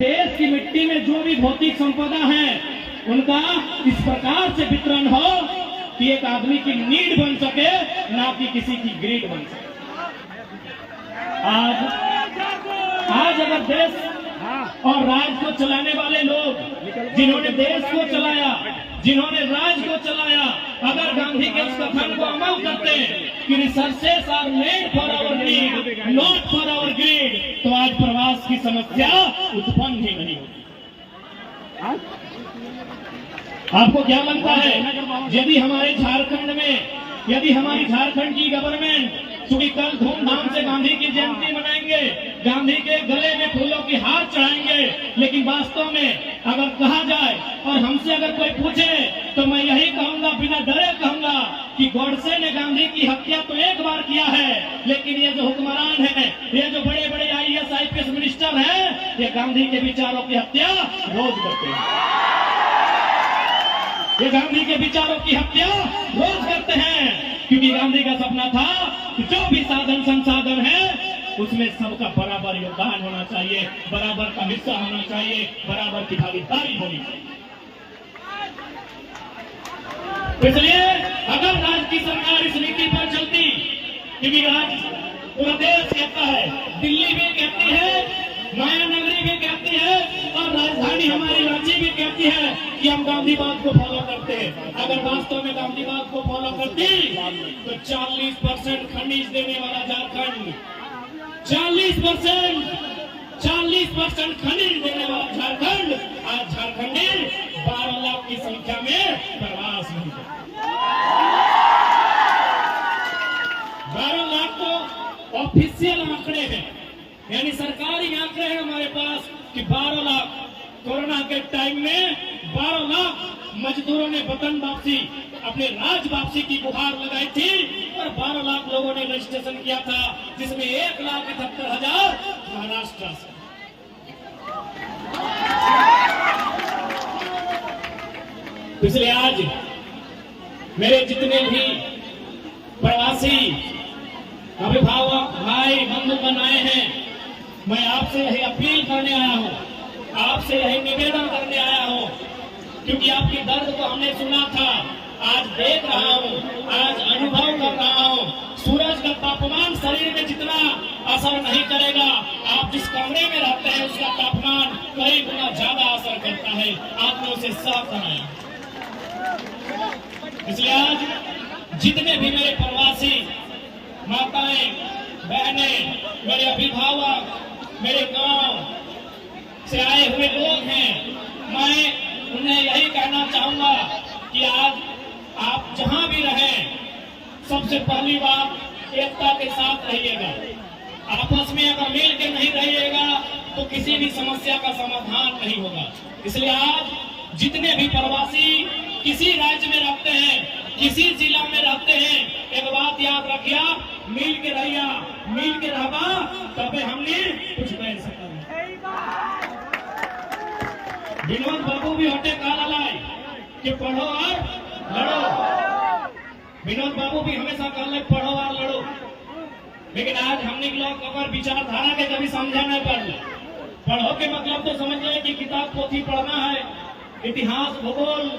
देश की मिट्टी में जो भी भौतिक संपदा है उनका इस प्रकार से वितरण हो कि एक आदमी की नीड बन सके, ना कि किसी की ग्रीड बन सके। आज अगर देश और राज्य को चलाने वाले लोग, जिन्होंने देश को चलाया, जिन्होंने राज्य को चलाया, अगर गांधी के इस कथन को अमल करते कि resources are made for our need not for our greed, तो आज प्रवास की समस्या उत्पन्न ही नहीं होती। आपको क्या लगता है यदि हमारे झारखंड में, यदि हमारी झारखंड की गवर्नमेंट चूंकि कल धूमधाम से गांधी की जयंती मनाएंगे, गांधी के गले में फूलों की हार चढ़ाएंगे, लेकिन वास्तव में अगर कहा जाए और हमसे अगर कोई पूछे तो मैं यही कहूंगा, बिना डरे कहूंगा कि गॉडसे ने गांधी की हत्या तो एक बार किया है, लेकिन ये जो हुक्मरान है, ये जो बड़े बड़े IAS IPS मिनिस्टर हैं, ये गांधी के विचारों की हत्या रोज करते हैं। ये गांधी के विचारों की हत्या रोज करते हैं, क्योंकि गांधी का सपना था कि जो भी साधन संसाधन है उसमें सबका बराबर योगदान होना चाहिए, बराबर का हिस्सा होना चाहिए, बराबर की भागीदारी होनी चाहिए। इसलिए अगर राज्य की सरकार इस नीति पर चलती, क्योंकि आज पूरा देश कहता है, दिल्ली भी कहती है, माया नगरी भी कहती है और राजधानी हमारी रांची भी कहती है कि हम गांधीवाद को फॉलो करते हैं। अगर वास्तव में गांधीवाद को फॉलो करती तो 40% खनिज देने वाला झारखंड, 40% खनिज देने वाला झारखंड आज झारखंडी 12 लाख की संख्या में प्रवास नहीं करते। 12 लाख तो ऑफिशियल आंकड़े हैं, यानी सरकारी आंकड़े हैं हमारे पास कि 12 लाख कोरोना के टाइम में 12 लाख मजदूरों ने वतन वापसी, अपने राज्य वापसी की गुहार लगाई थी और 12 लाख लोगों ने रजिस्ट्रेशन किया था, जिसमें 1,78,000 महाराष्ट्र से। इसलिए आज मेरे जितने भी प्रवासी अभिभावक भाई बंधुगण आए हैं, मैं आपसे यही अपील करने आया हूँ, आपसे यही निवेदन करने आया हूँ, क्योंकि आपकी दर्द को हमने सुना था, आज देख रहा हूँ, आज अनुभव कर रहा हूँ। सूरज का तापमान शरीर में जितना असर नहीं करेगा, आप जिस कमरे में रहते हैं उसका तापमान कई गुना ज्यादा असर करता है, आपने उसे साफ कराया। इसलिए आज जितने भी मेरे प्रवासी माताएं बहनें, मेरे अभिभावक, मेरे गांव से आए हुए लोग हैं, मैं उन्हें यही कहना चाहूंगा कि आज आप जहां भी रहें, सबसे पहली बात एकता के साथ रहिएगा। आपस में अगर मिल के नहीं रहिएगा तो किसी भी समस्या का समाधान नहीं होगा। इसलिए आज जितने भी प्रवासी किसी राज्य में रहते हैं, किसी जिला में रहते हैं, एक बात याद रखिया, मिल के रहिया, मिल के रहबा तबे हमने कुछ कर सकते। विनोद बाबू भी हटे काला लाई कि पढ़ो और लड़ो। विनोद बाबू भी हमेशा कहले पढ़ो और लड़ो, लेकिन आज हमने लोग अगर विचारधारा के कभी समझा नहीं पड़, पढ़ो के मतलब तो समझ ले कि किताब पोथी पढ़ना है, इतिहास भूगोल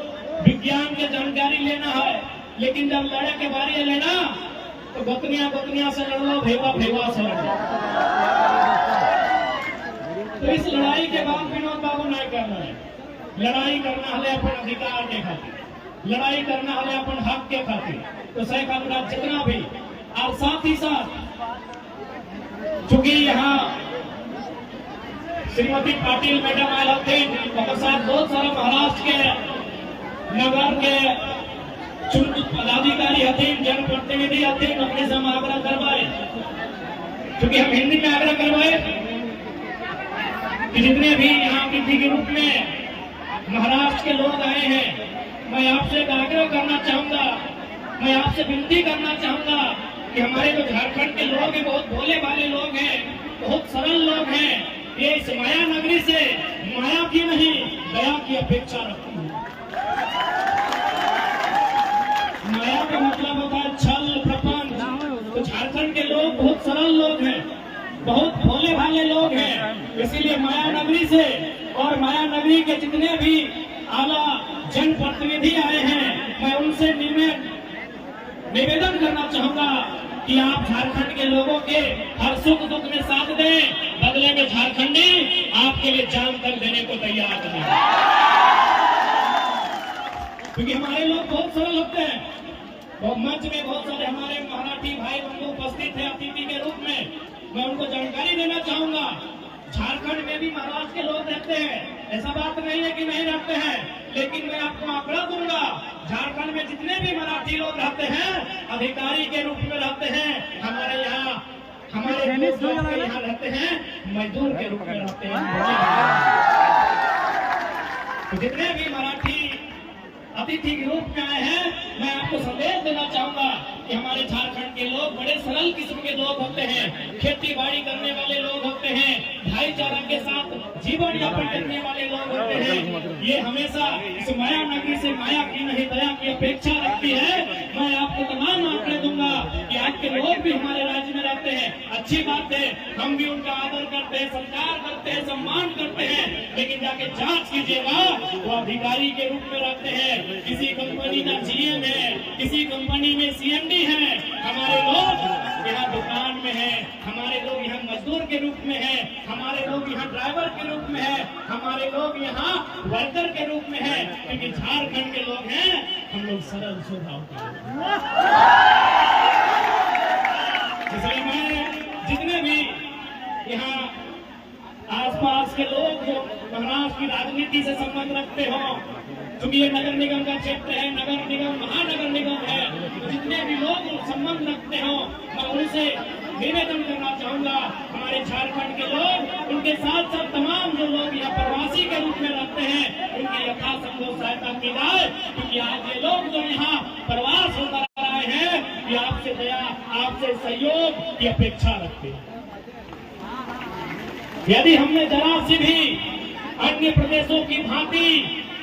विज्ञान के जानकारी लेना है, लेकिन जब लड़े के बारे लेना तो गतनिया से लड़ लो, भेवा से लड़ लो। तो इस लड़ाई के बाद विनोद बाबू नहीं करना है। लड़ाई करना है अपन अधिकार के खातिर, लड़ाई करना है अपन हक के खातिर। तो शेख अपना जितना भी, और साथ ही साथ चूंकि यहाँ श्रीमती पाटिल मैडम आए होते, साथ बहुत सारा महाराष्ट्र के नगर के पदाधिकारी हथीन, जनप्रतिनिधि हथीन, अपने से हम आग्रह करवाए, क्योंकि हम हिंदी में आग्रह करवाए कि जितने भी यहाँ अतिथि के रूप में महाराष्ट्र के लोग आए हैं, मैं आपसे आग्रह करना चाहूंगा, मैं आपसे विनती करना चाहूंगा कि हमारे जो झारखंड के लोग हैं बहुत भोले भाले लोग हैं, बहुत सरल लोग हैं, ये इस माया नगरी से माया की नहीं दया की अपेक्षा रखते हैं। माया का मतलब होता है छल प्रपंच। तो झारखंड के लोग बहुत सरल लोग हैं, बहुत भोले भाले लोग हैं, इसीलिए माया नगरी से और माया नगरी के जितने भी आला जनप्रतिनिधि आए हैं, मैं उनसे निवेदन करना चाहूंगा कि आप झारखंड के लोगों के हर सुख दुख में साथ दें, बदले में झारखंडी आपके लिए जान तक देने को तैयार हैं। क्योंकि हमारे लोग बहुत सरल होते हैं। तो मंच में बहुत सारे हमारे मराठी भाई बंधु उपस्थित हैं अतिथि के रूप में। मैं उनको जानकारी देना चाहूंगा, झारखंड में भी महाराष्ट्र के लोग रहते हैं, ऐसा बात नहीं है कि नहीं रहते हैं, लेकिन मैं आपको आंकड़ा दूंगा, झारखंड में जितने भी मराठी लोग रहते हैं अधिकारी के रूप में रहते हैं, हमारे यहाँ रहते हैं मजदूर के रूप में रहते हैं। तो जितने भी मराठी अतिथि के रूप में आए हैं, मैं आपको संदेश देना चाहूंगा कि हमारे झारखंड के लोग बड़े सरल किस्म के लोग होते हैं, खेती बाड़ी करने वाले लोग होते हैं, भाईचारा के साथ जीवन यापन करने वाले लोग होते हैं। ये हमेशा इस माया नगरी से माया की नहीं दया की अपेक्षा रखती है। मैं आपको तमाम आंकड़े दूंगा कि आज के लोग भी हमारे राज्य में रहते हैं, अच्छी बात है, हम भी उनका आदर करते हैं, सत्कार करते हैं, सम्मान करते हैं, लेकिन जाके जांच कीजिएगा वो अधिकारी के रूप में रहते हैं, किसी कंपनी का जीएम है, किसी कंपनी में सीएमडी है। हमारे लोग यहाँ दुकान में है, हमारे लोग यहाँ मजदूर के रूप में है, हमारे लोग यहाँ ड्राइवर के रूप में है, हमारे लोग यहाँ वर्कर के रूप में है, क्योंकि झारखंड के लोग हैं हम लोग सरल स्वभाव के लोग। इसलिए मैं जितने भी यहाँ आसपास के लोग जो महाराष्ट्र की राजनीति से संबंध रखते हो, क्योंकि ये नगर निगम का क्षेत्र है, नगर निगम महानगर निगम है, तो जितने भी लोग संबंध रखते हो मैं उनसे निवेदन करना चाहूंगा, हमारे झारखंड के लोग, उनके साथ साथ तमाम जो लोग यहाँ प्रवासी के रूप में रहते हैं, उनकी यथासंभव सहायता की जाए, क्योंकि आज ये लोग जो यहाँ प्रवास होकर आए हैं ये आपसे दया, आपसे सहयोग की अपेक्षा रखते हैं। यदि हमने जरा से भी अन्य प्रदेशों की भांति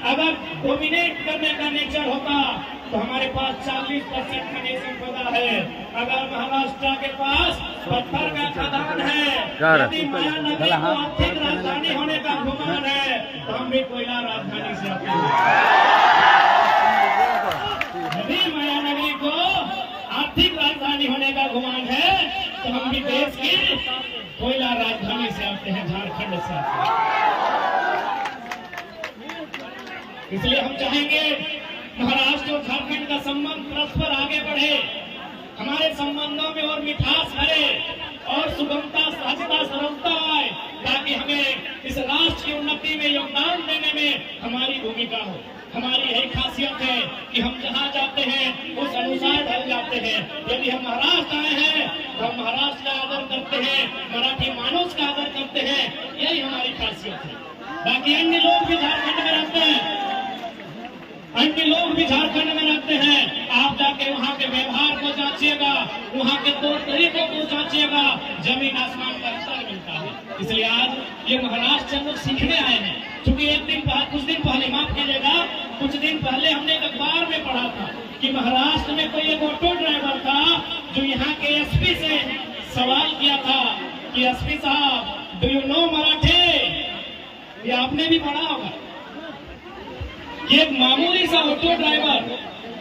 अगर डोमिनेट करने का नेचर होता तो हमारे पास 40% खनिज संपदा है। अगर महाराष्ट्र के पास पत्थर का खदान है, यदि माया नगरी को आर्थिक राजधानी होने का गुमान है, तो हम भी कोयला राजधानी से आते हैं। यदि माया नगरी को आर्थिक राजधानी होने का गुमान है, तो हम भी देश की कोयला राजधानी से आते हैं, झारखंड से आते हैं। इसलिए हम चाहेंगे महाराष्ट्र और झारखंड का संबंध परस्पर आगे बढ़े, हमारे संबंधों में और मिठास भरे और सुगमता, सहजता, सरलता आए, ताकि हमें इस राष्ट्र की उन्नति में योगदान देने में हमारी भूमिका हो। हमारी यही खासियत है कि हम जहाँ जाते हैं उस अनुसार ढल जाते हैं। यदि हम महाराष्ट्र आए हैं तो हम महाराष्ट्र का आदर करते हैं, मराठी मानुष का आदर करते हैं, यही हमारी खासियत है। बाकी अन्य लोग भी झारखंड में रहते हैं, अन्य लोग भी झारखंड में रहते हैं, आप जाके वहाँ के व्यवहार को जांचिएगा, वहाँ के तौर तरीकों को जांचिएगा, जमीन आसमान का अंतर मिलता है। इसलिए आज ये महाराष्ट्र हम लोग सीखने आए हैं। क्योंकि कुछ दिन पहले, माफ कीजिएगा, कुछ दिन पहले हमने एक अखबार में पढ़ा था कि महाराष्ट्र में कोई एक ऑटो ड्राइवर था जो यहाँ के एसपी से सवाल किया था कि एसपी साहब डू यू नो मराठी। ये आपने भी पढ़ा होगा। ये एक मामूली सा ऑटो ड्राइवर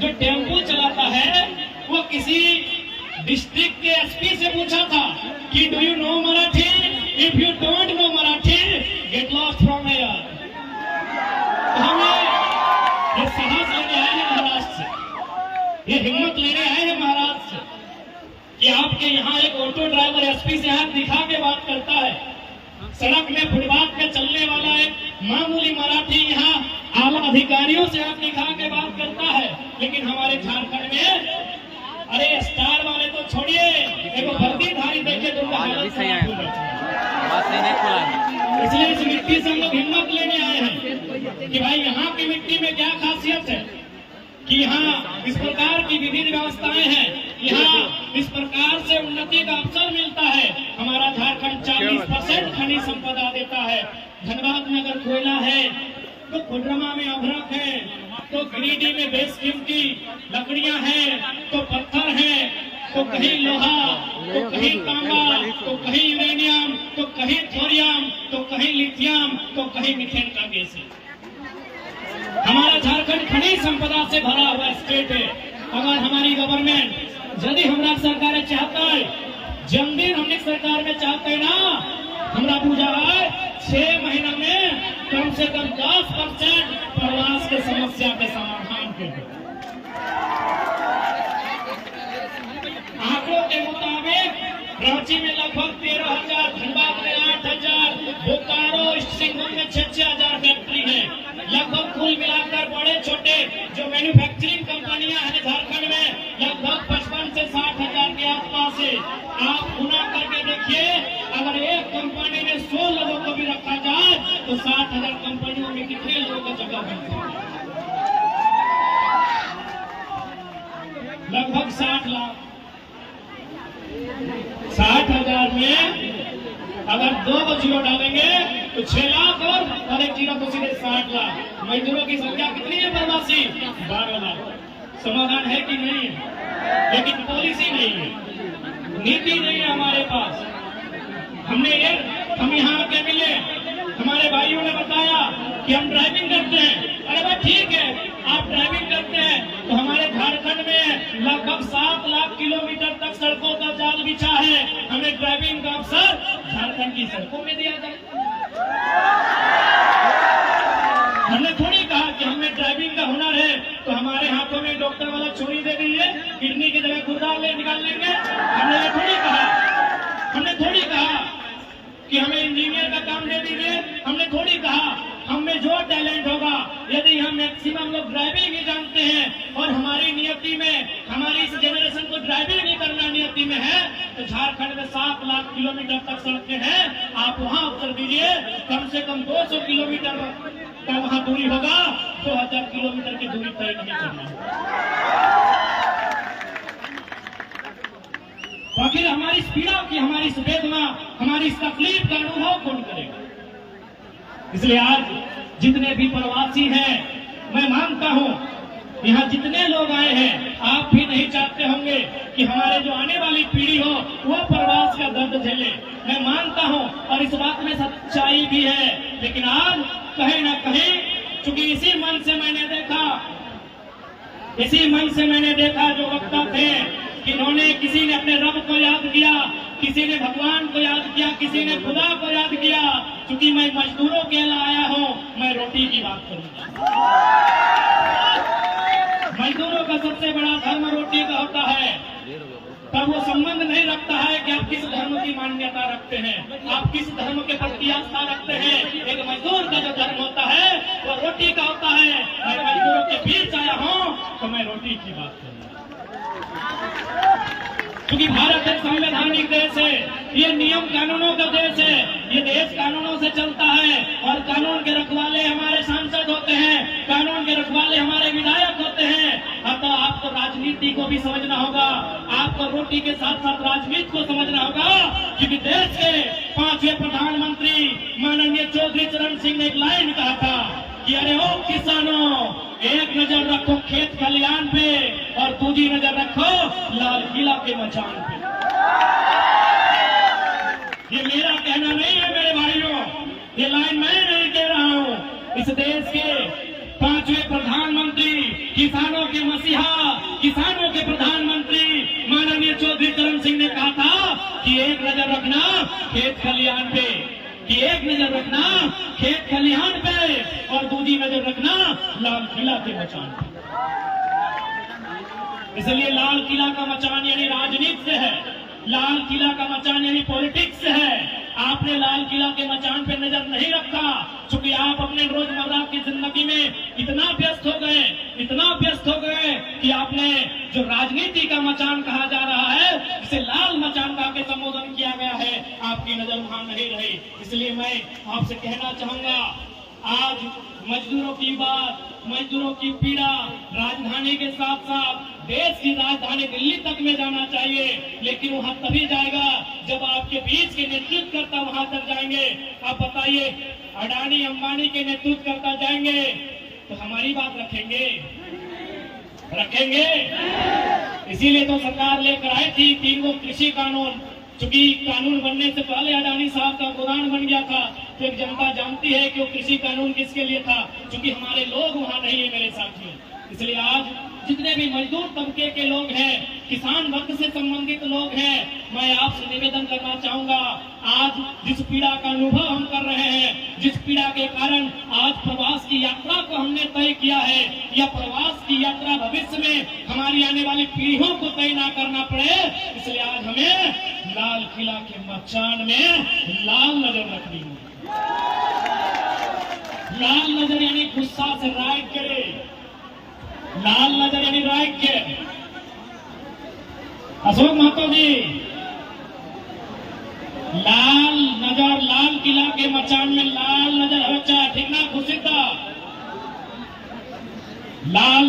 जो टेम्पो चलाता है, वो किसी डिस्ट्रिक्ट के एसपी से पूछा था कि do you know Marathi, if you don't know Marathi get lost from here. हमें ये साहस लेने आए हैं महाराष्ट्र से, ये हिम्मत लेने आए हैं महाराष्ट्र से कि आपके यहाँ एक ऑटो ड्राइवर एसपी से हाथ दिखा के बात करता है, सड़क में फुटपाथ पे चलने वाला एक मामूली मराठी यहाँ आला अधिकारियों से हाथ दिखा के बात करता है। लेकिन हमारे झारखंड में अरे स्टार वाले तो छोड़िए, एक वर्दीधारी देखे तो इसलिए इस मिट्टी से हम लोग हिम्मत लेने आए हैं कि भाई यहाँ की मिट्टी में क्या खासियत है कि यहाँ इस प्रकार की विधि व्यवस्थाएं हैं, यहाँ इस प्रकार से उन्नति का अवसर मिलता है। हमारा झारखंड 40% खनिज संपदा देता है। धनबाद में अगर कोयला है तो कोडरमा में अभ्रक है, तो गिरिडीह में बेशकीमती लकड़ियां हैं, तो पत्थर है, तो कहीं लोहा, तो कहीं तांबा, तो कहीं यूरेनियम, तो कहीं थोरियम, तो कहीं लिथियम, तो कहीं मीथेन का गैस है। हमारा झारखंड खनिज संपदा से भरा हुआ स्टेट है। अगर हमारी गवर्नमेंट यदि हमारा सरकार चाहता है, जल्दी हमने सरकार में चाहते हैं ना, हमारा पूजा है 6 महीना में कम से कम 10% प्रवास के समस्या के समाधान के लिए। आंकड़ों के मुताबिक रांची में लगभग 13,000, धनबाद में 8,000, बोकारो सिंहभूम में 6,000 फैक्ट्री है। लगभग कुल मिलाकर बड़े छोटे जो मैन्युफैक्चरिंग कंपनियां हैं झारखंड में लगभग 55 से 60,000 के आसपास है। आप गुना करके देखिए, अगर एक कंपनी में 100 लोगों को भी रखा जाए तो 60,000 कंपनियों में कितने लोगों का जगह बन सकता है? लगभग 60 लाख। 60,000 में अगर 2 जीरो डालेंगे तो 6 लाख और 1 जीरो तो सीधे 60 लाख। मजदूरों की संख्या कितनी है प्रवासी? 12 लाख। समाधान है कि नहीं है? लेकिन पॉलिसी नहीं है, नीति नहीं है हमारे पास। हम यहाँ के मिले, हमारे भाइयों ने बताया कि हम ड्राइविंग करते हैं। अरे भाई ठीक है, आप ड्राइविंग करते हैं तो हमारे झारखंड में लगभग 7 लाख किलोमीटर तक सड़कों का जाल बिछा है। हमें ड्राइविंग का अवसर झारखंड की सड़कों में दिया जाए। हमने थोड़ी कहा कि हमें ड्राइविंग का हुनर है तो हमारे हाथों में डॉक्टर वाला छुरी दे दीजिए, किडनी की जगह गुर्दा ले निकाल लेंगे। हमने ये थोड़ी कहा। हमने थोड़ी कहा कि हमें इंजीनियर का काम दे दीजिए। हमने थोड़ी कहा हम में जो टैलेंट होगा, यदि हम मैक्सिमम लोग ड्राइविंग ही जानते हैं और हमारी नियति में, हमारी इस जनरेशन को ड्राइविंग ही करना नियति में है, तो झारखंड में 7 लाख किलोमीटर तक सड़कें हैं। आप वहां उत्तर दीजिए, कम से कम 200 किलोमीटर का वहां दूरी होगा, 2000 किलोमीटर की दूरी तय नहीं करना है। आखिर हमारी इस पीड़ा की, हमारी इस वेदना, हमारी इस तकलीफ का अनुभव कौन करेगा? इसलिए आज जितने भी प्रवासी हैं, मैं मानता हूं यहाँ जितने लोग आए हैं, आप भी नहीं चाहते होंगे कि हमारे जो आने वाली पीढ़ी हो वो प्रवास का दर्द झेले। मैं मानता हूं और इस बात में सच्चाई भी है। लेकिन आज कहीं ना कहीं, चूंकि इसी मन से मैंने देखा जो वक्ता थे कि इन्होंने, किसी ने अपने रब को याद किया, किसी ने भगवान को याद किया, किसी ने खुदा को याद किया। क्योंकि मैं मजदूरों के लिए आया हूं, मैं रोटी की बात करूंगा। मजदूरों का सबसे बड़ा धर्म रोटी का होता है। तब वो संबंध नहीं रखता है कि आप किस धर्म की मान्यता रखते हैं, आप किस धर्म के प्रति आस्था रखते हैं। एक मजदूर का जो धर्म होता है वो रोटी का होता है। मैं मजदूरों के बीच आया हूं तो मैं रोटी की बात करूंगा। क्योंकि भारत एक संवैधानिक देश है, ये नियम कानूनों का देश है, ये देश कानूनों से चलता है और कानून के रखवाले हमारे सांसद होते हैं, कानून के रखवाले हमारे विधायक होते हैं। अतः आपको राजनीति को भी समझना होगा, आपको रोटी के साथ साथ राजनीति को समझना होगा। क्योंकि देश के 5वें प्रधानमंत्री माननीय चौधरी चरण सिंह ने एक लाइन कहा था कि अरे ओ किसानों, एक नजर रखो खेत खलियान पे और दूसरी नजर रखो लाल किला के मचान पे। ये मेरा कहना नहीं है मेरे भाइयों, ये लाइन मैं नहीं कह रहा हूं। इस देश के 5वें प्रधानमंत्री, किसानों के मसीहा, किसानों के प्रधानमंत्री माननीय चौधरी चरण सिंह ने कहा था कि एक नजर रखना खेत खलियान पे, कि एक नजर रखना खेत खलिहान पे और दूसरी नजर रखना लाल किला के मचान पे। इसलिए लाल किला का मचान यानी राजनीति से है, लाल किला का मचान यानी पॉलिटिक्स से है। आपने लाल किला के मचान पे नजर नहीं रखा, क्योंकि आप अपने रोजमर्रा की जिंदगी में इतना व्यस्त हो गए कि आपने जो राजनीति का मचान कहा जा रहा है, इसे लाल मचान का के संबोधन किया गया है, आपकी नजर वहां नहीं रही। इसलिए मैं आपसे कहना चाहूंगा, आज मजदूरों की बात, मजदूरों की पीड़ा राजधानी के साथ साथ देश की राजधानी दिल्ली तक में जाना चाहिए। लेकिन वहां तभी जाएगा जब आपके बीच के नेतृत्वकर्ता वहां तक जाएंगे। आप बताइए, अडानी अंबानी के नेतृत्वकर्ता जाएंगे तो हमारी बात रखेंगे? इसीलिए तो सरकार लेकर आई थी 3 गो कृषि कानून। चूंकि कानून बनने से पहले अडानी साहब का गोदान बन गया था, तो एक जनता जानती है कि वो कृषि कानून किसके लिए था, क्योंकि हमारे लोग वहां नहीं है मेरे साथियों। इसलिए आज जितने भी मजदूर तबके के लोग हैं, किसान वर्ग से संबंधित लोग हैं, मैं आपसे निवेदन करना चाहूंगा, आज जिस पीड़ा का अनुभव हम कर रहे हैं, जिस पीड़ा के कारण आज प्रवास की यात्रा को हमने तय किया है, यह प्रवास की यात्रा भविष्य में हमारी आने वाली पीढ़ियों को तय ना करना पड़े, इसलिए आज हमें लाल किला के मचान में लाल नजर रखनी है। लाल नजर यानी गुस्सा से राइट करे, लाल नजर यानी राइट के। अशोक महतो जी, लाल नजर, लाल किला के मचान में लाल नजर हमेशा, ठीक ना खुशिदा? लाल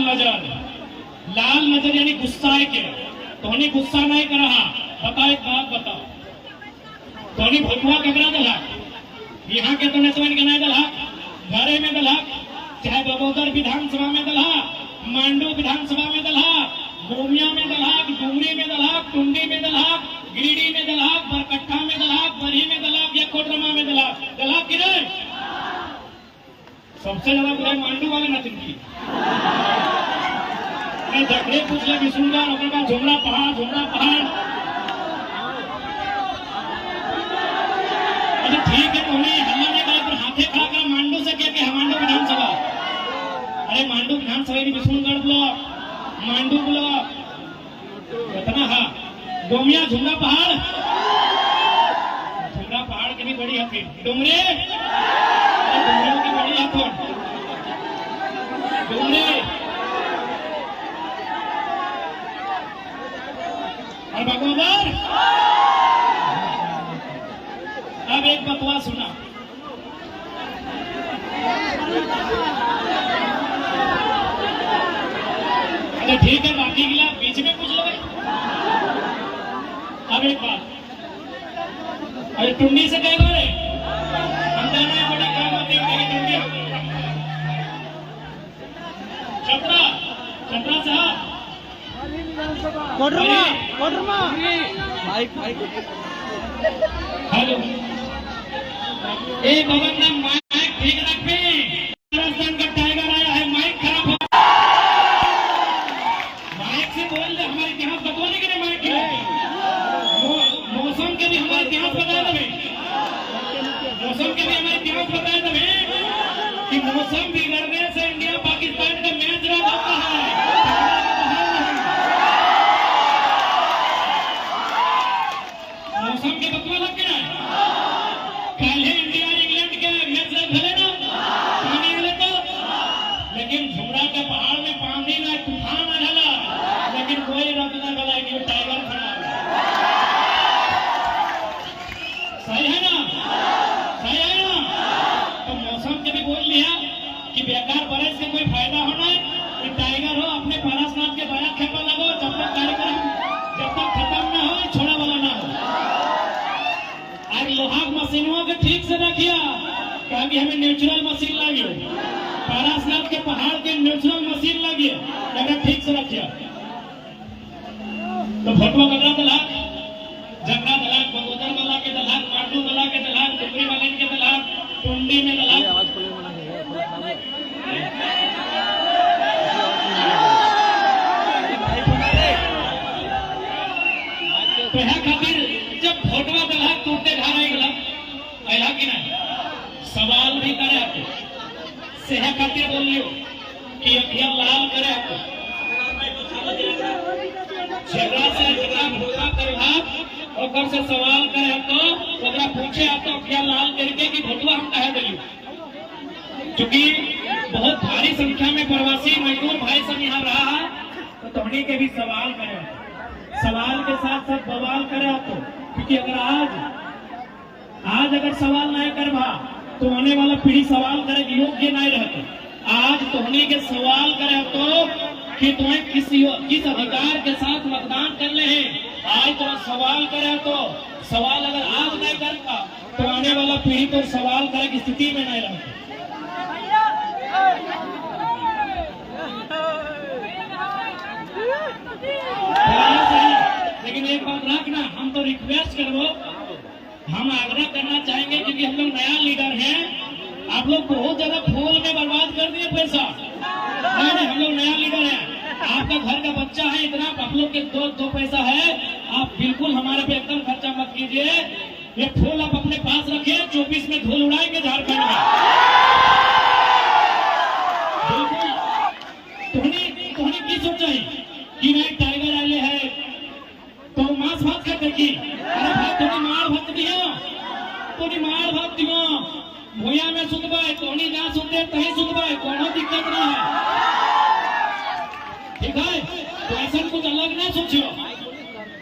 नजर यानी गुस्सा के। तोहनी गुस्सा नहीं कर रहा। बताओ एक बात बताओ, तोहनी भगवा ककरा दलहक? यहाँ के तो नेतवन के नहीं दलहक, घरे में दलहक, चाहे बगोदर विधानसभा में दलहक, मांडू विधानसभा में दलहक, गोमिया में दलहक, डुमरी में दलहक, टुंडी में दलहक, गिरिडीह में दलहक, बरकट्ठा में दलहक, बरही में दलहक या कोडरमा में दलहक की नहीं? सबसे ज्यादा बुराई मांडू वाले न तिनकी। झगड़े पूछ ले विष्णुगढ़, ओकर बाद झुमरा पहाड़। अच्छा ठीक है, तो हल्ला नहीं करे, पर हाथे खड़ा कर मांडू से क्या कि मांडू विधानसभा। अरे मांडू विधानसभा विष्णुगढ़ ब्लॉक, मांडू ब्लॉक कितना है, गोमिया झुमरा पहाड़ की भी बड़ी हथी, डुमरी की बड़ी हथोड़, डुमरी और बगोदर। अब एक बकवास सुना, अरे ठीक है, बाकी गिला बीच में पूछ लो। अब एक बात, अरे टुंडी से कह दो रे, हम जाना है बड़ी काम होती है टुंडी। छपरा साहब, कोडरमा हेलो, एक भवन में माइक ठीक रखी, राजस्थान का टाइगर आया है, माइक खराब हो, माइक से बोल दे, हमारे इतिहास बतवाने के लिए माइक की मौसम के भी हमारे इतिहास बताए दे, मौसम के भी हमारे इतिहास बताए दे कि मौसम बिगड़ने से इंडिया पाकिस्तान का मैच रद्द होता है। मौसम के बतवा लग गया, कल इंडिया इंग्लैंड के मैच रद्द भले ना पानी हले तो, लेकिन झुमरा के पहाड़ में पानी में तूफान आ जाला, लेकिन कोई रद्द ना भला, टाइगर खड़ा। सही है ना? सही है ना? तो मौसम के भी बोल लिया कि बेकार बरस से कोई फायदा होना है, कि टाइगर हो अपने पारसनाथ के बड़ा खेपा लगो, जब तक कार्यक्रम जब तक खत्म ना हो, छोड़ा वाला ना हो। आज लोहाक मशीनों के ठीक से रखिया, क्योंकि हमें नेचुरल मशीन लगी, पारसनाथ के पहाड़ के नेचुरल मशीन लगी, अगर ठीक से रखिया। तो फोटो ककरा दलहक, जकरा दलहक, बगोदर वाला के दलहक, मांडू वाला के दलहक, डुमरी वाले के दलहक, टुंडी में दलहक। तो यहाँ खातिर जब फोटवा दलहक टूटते घर आई गला, अला कि नहीं सवाल भी करे आपको, सेहा खातिर बोल लियो कि अखिया लाल करे आपको, झगड़ा से झगड़ा भूखा करवा और से सवाल करे तो ओकरा पूछे आप तो अखिया लाल करके कि भोटवा हम कहे दिलियो। क्योंकि बहुत भारी संख्या में प्रवासी मजदूर भाई सब यहाँ रहा है, तो तोहनी के भी सवाल करे, सवाल के साथ साथ बवाल करे आपको, क्योंकि अगर आज अगर सवाल नहीं करवा तो आने वाला पीढ़ी सवाल करे योग्य नहीं रहते। आज तोहनी के सवाल करे तो कि तुम्हें किस अधिकार के साथ मतदान करने हैं, आज तो सवाल करे तो सवाल अगर आज नहीं करता तो आने वाला पीढ़ी तो सवाल करे की स्थिति में नहीं रहता। करबो। हम आग्रह करना चाहेंगे क्योंकि हम लोग नया लीडर हैं, आप लोग बहुत ज्यादा फूल में बर्बाद कर दिए पैसा। नहीं, हम लोग नया लीडर हैं, आपका घर का बच्चा है, इतना आप लोग के दो पैसा है, आप बिल्कुल हमारे पे एकदम खर्चा मत कीजिए। ये फूल आप अपने पास रखिए, 24 में धूल उड़ाएंगे झारखंड में। बिल्कुल तुहनी की सोचाई कि नहीं टाइगर आए है तो मांस भात कर देखी। अरे भाई तुनी मार भात दियो, तुनी मार भात दियो, भूया में सुतबे, तोनी ना सुते तही सुतबे, कोनो दिक्कत नहीं है, ठीक है। तो ऐसा कुछ अलग ना सोचियो।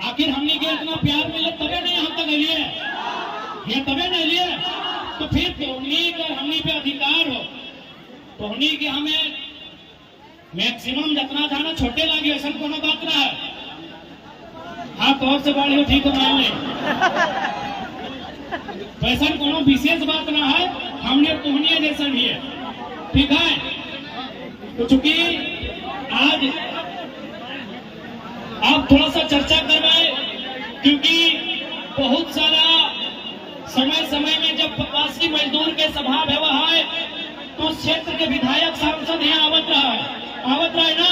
आखिर हमने के इतना प्यार मिले तबे नहीं हम तक लिए, ये तबे नहीं लिए, तो फिर तोनी का हमनी पे अधिकार हो, तोनी के हमें मैक्सिमम जितना जाना छोटे लगे ऐसा कोनो बात ना है। हाँ तौर से बाड़ी हो ठीक हो मान ले, तो ऐसा कोनो विशेष बात ना है, हमने तोहनिया जैसा भी है, ठीक है। तो चूंकि आज आप थोड़ा सा चर्चा करवाए, क्योंकि बहुत सारा समय समय में जब प्रवासी मजदूर के सभा व्यवहार है तो क्षेत्र के विधायक सांसद यहाँ आवत रहा है ना।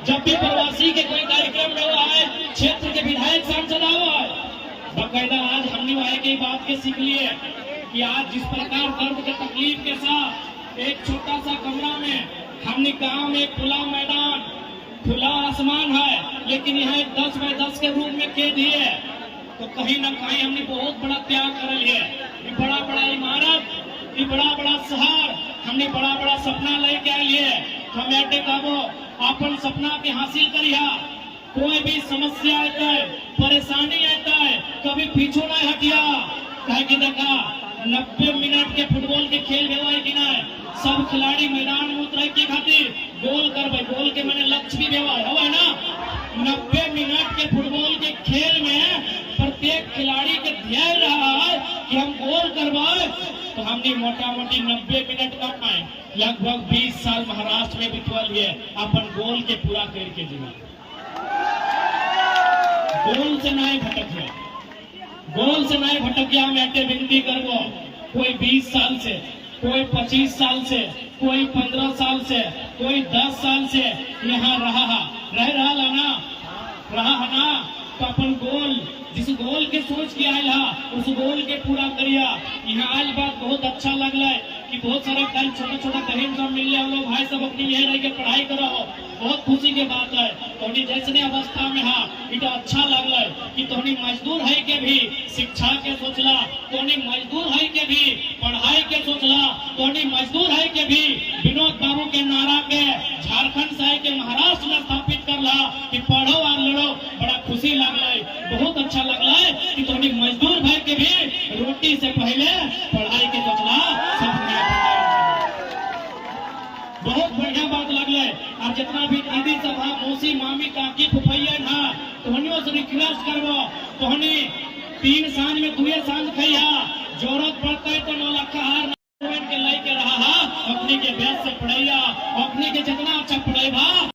जब भी प्रवासी के कोई कार्यक्रम में हुआ है, क्षेत्र के विधायक सांसद आवा है बकायदा। आज हमने वहां की बात के सीख लिए कि आज जिस प्रकार दर्द के तकलीफ के साथ एक छोटा सा कमरा में हमने गांव में खुला मैदान, खुला आसमान है, लेकिन यहाँ एक 10 बाय 10 के रूप में कैद है, तो कहीं न कहीं हमने बहुत बड़ा त्याग कर लिया। ये बड़ा बड़ा इमारत, ये बड़ा बड़ा शहर, हमने बड़ा बड़ा सपना लेके आए लिए। हम ऐटे काबो अपन सपना के हासिल करिया। कोई भी समस्या आता है, परेशानी आता है, कभी पीछू नहीं हटिया। कहे कि देखा 90 मिनट के फुटबॉल के खेल भेवा कि ना, सब खिलाड़ी मैदान में उतरे की खातिर गोल करबे, गोल के मैंने लक्ष्य भी भेवा है ना। 90 मिनट के फुटबॉल के खेल में प्रत्येक खिलाड़ी के ध्यान रहा है कि हम गोल करवाए, तो हमने मोटा मोटी 90 मिनट का टाइम लगभग 20 साल महाराष्ट्र में बितवल है अपन गोल के पूरा करके जीवन। गोल से नहीं भटकिया, गोल से नहीं भटकिया। हम ऐसे विनती करबो, कोई 20 साल से, कोई 25 साल से, कोई 15 साल से, कोई 10 साल से यहाँ रहा ना, तो अपन गोल जिस गोल के सोच के आयल उस गोल के पूरा करिया। यहाँ आज बात बहुत अच्छा लगल है कि बहुत सारा कल छोटा छोटा बहन सब मिल रहे लोग, भाई सब अपनी यह रह के पढ़ाई करो, बहुत खुशी की बात है। तोहनी जैसने अवस्था में हा इटा अच्छा लगल है कि तोहनी मजदूर है के भी शिक्षा के सोचला, तोहनी मजदूर है के भी पढ़ाई के सोचला, तोहनी मजदूर है के भी विनोद बाबू के नारा के झारखंड से के महाराष्ट्र में स्थापित करला कि पढ़ो और लड़ो। बड़ा खुशी लगल है, बहुत अच्छा लगल है कि तोहनी मजदूर भाई के भी रोटी से पहले पढ़ाई के सोचला। बहुत बढ़िया बात लगल है। और जितना भी दीदी सभा, मौसी, मामी, काकी, फुफैया ना, तोहनियों से रिक्वेस्ट करबो, तोहनी 3 सांझ में 2 सांझ खैया, जरूरत पड़ता है तो 9 लाख का हार के लेके रहा, अपनी के बेस से पढ़ैया, अपनी के जितना अच्छा पढ़ेगा